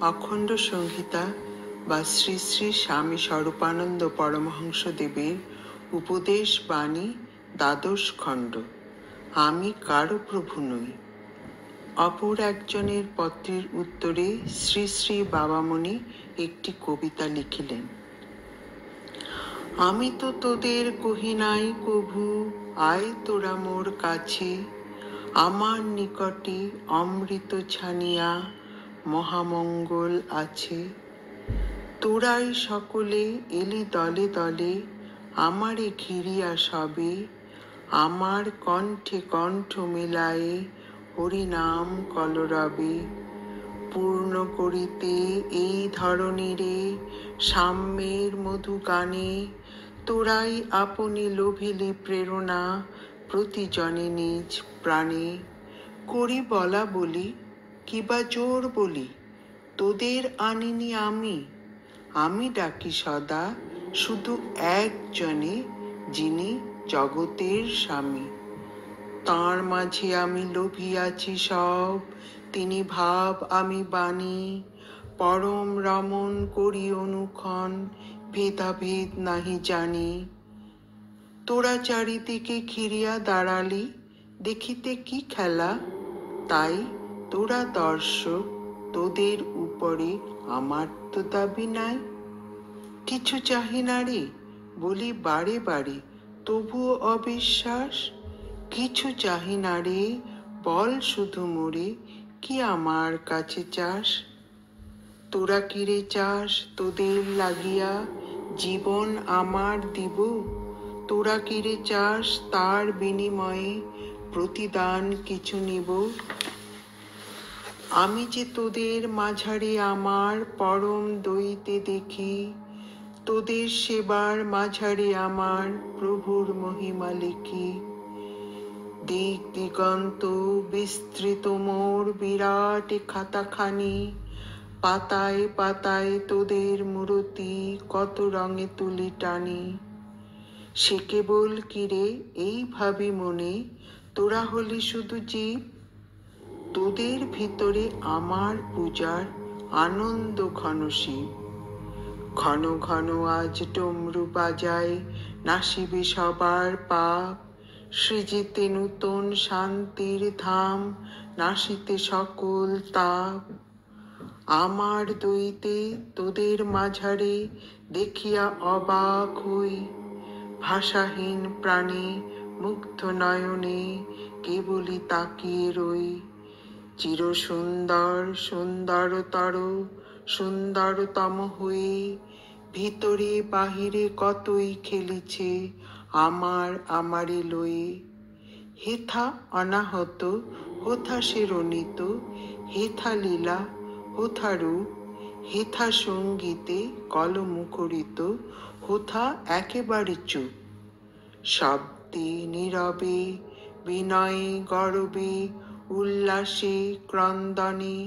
অখণ্ড সংহিতা বা শ্রী শ্রী স্বামী স্বরূপানন্দ পরমহংসদেবের উপদেশ বাণী ১২ খণ্ড। আমি কারো প্রভু নই। অপর একজনের পত্রের উত্তরে শ্রী শ্রী বাবামণি একটি কবিতা লিখিলেন। আমি তো তোদের কহি নাই কভু, আয় তোরা মোর কাছে, আমার নিকটে অমৃত ছানিয়া মহামঙ্গল আছে। তোরাই সকলে এলি দলে দলে, আমারে ঘিরিয়া সবে, আমার কণ্ঠে কণ্ঠ মেলায়ে হরিনাম কলরবে। পূর্ণ করিতে এই ধরণীরে সাম্যের মধু গানে, তোরাই আপনি লোভিলি প্রেরণা প্রতিজনে নিজ প্রাণে। করি বলা বলি কিবা জোর বলি, তোদের আনিনি আমি ডাকি সদা শুধু একজনে, যিনি জগতের স্বামী। তাঁর মাঝে আমি লোভিয়াছি সব, তিনি ভাব আমি বাণী। পরম রমণ করি অনুক্ষণ, ভেদাভেদ নাহি জানি। তোরা চারিদিকে ঘিরিয়া দাঁড়ালি, দেখিতে কি খেলা, তাই তোরা দর্শক, তোদের উপরে আমার তো দাবি নাই। কিছু চাহি না রে বলি বারে বারে, তবুও অবিশ্বাস। কিছু চাহি না রে বল শুধু মোরে, কি আমার কাছে চাস। তোরা কিরে চাস তোদের লাগিয়া জীবন আমার দিব, তোরা কিরে চাস তার বিনিময়ে প্রতিদান কিছু নিব। আমি যে তোদের মাঝারে আমার পরম দইতে দেখি, তোদের সেবার মাঝারে আমার প্রভুর মহিমা লিখি। দিক দিগন্ত বিস্তৃত মোর বিরাট খাতাখানি, পাতায় পাতায় তোদের মূরতি কত রঙে তুলি টানি। সে কেবল কিরে এই ভাবি মনে, তোরা হলি শুধু জীব, তোদের ভিতরে আমার পূজার আনন্দ ঘন শিব। ঘন ঘন আজ ডমরু বাজায়, নাশিবে সবার পাপ, সৃজিতে নূতন শান্তির ধাম, নাশিতে সকল তাপ। আমার দইতে তোদের মাঝারে দেখিয়া অবাক হই, ভাষাহীন প্রাণে মুগ্ধ নয়নে কেবলই তাকিয়ে রই। চির সুন্দর সুন্দরতর সুন্দরতম হয়ে, ভিতরে বাহিরে কতই খেলিছে আমারে লয়ে। হেথা অনাহত হোথা সে রণিত, হেথা লীলা হোথা রূপ, হেথা সঙ্গীতে কলমুখরিত, হোথা একেবারে চুপ। শব্দে নীরবে বিনয়ে গরবে, উল্লাসে ক্রন্দনে,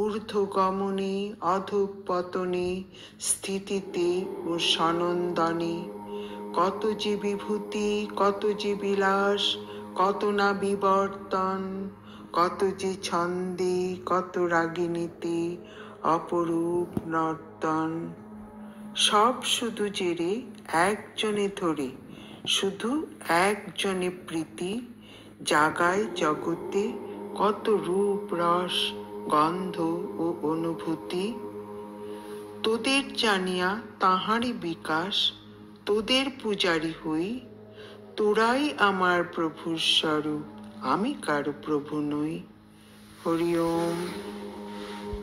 ঊর্ধ্বগমনে অধঃপতনে, স্থিতিতে ও সনন্দনে। কত যে বিভূতি কত যে বিলাস, কত না বিবর্তন, কত যে ছন্দে কত রাগিনীতে অপরূপ নর্তন। সব শুধু জেরে একজনে ধরে, শুধু একজনে প্রীতি, জাগায় জগতে কত রূপ রস গন্ধ ও অনুভূতি। তোদের জানিয়া তাহারই বিকাশ, তোদের পূজারি হই। তোরাই আমার প্রভুর স্বরূপ, আমি কারো প্রভু নই। হরি ওম।